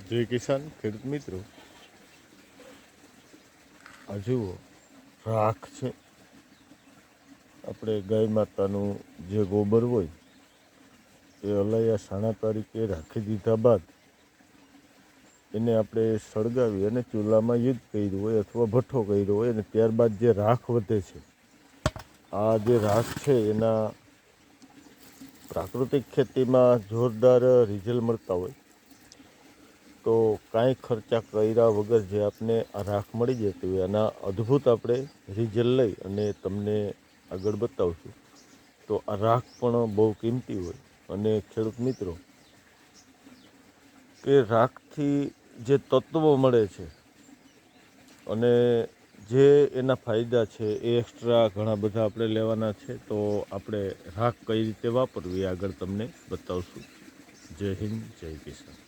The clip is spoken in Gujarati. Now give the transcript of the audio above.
જય કિસાન ખેડૂત મિત્રો, આ જુઓ રાખ છે. આપણે ગાય માતાનું જે ગોબર હોય એ અલાયા સાણા તરીકે રાખી દીધા બાદ એને આપણે સળગાવી અને ચૂલામાં યુદ્ધ કર્યું હોય અથવા ભઠ્ઠો કર્યો હોય અને ત્યારબાદ જે રાખ વધે છે, આ જે રાખ છે એના પ્રાકૃતિક ખેતીમાં જોરદાર રિઝલ્ટ મળતા હોય. તો કાંઈ ખર્ચા કર્યા વગર જે આપને આ રાખ મળી જતી હોય એના અદ્ભુત આપણે રિઝલ્ટ લઈ અને તમને આગળ બતાવશું. તો આ રાખ પણ બહુ કિંમતી હોય અને ખેડૂત મિત્રો કે રાખથી જે તત્વો મળે છે અને જે એના ફાયદા છે એ એક્સ્ટ્રા ઘણા બધા આપણે લેવાના છે. તો આપણે રાખ કઈ રીતે વાપરવી આગળ તમને બતાવશું. જય હિન્દ, જય કિસાન.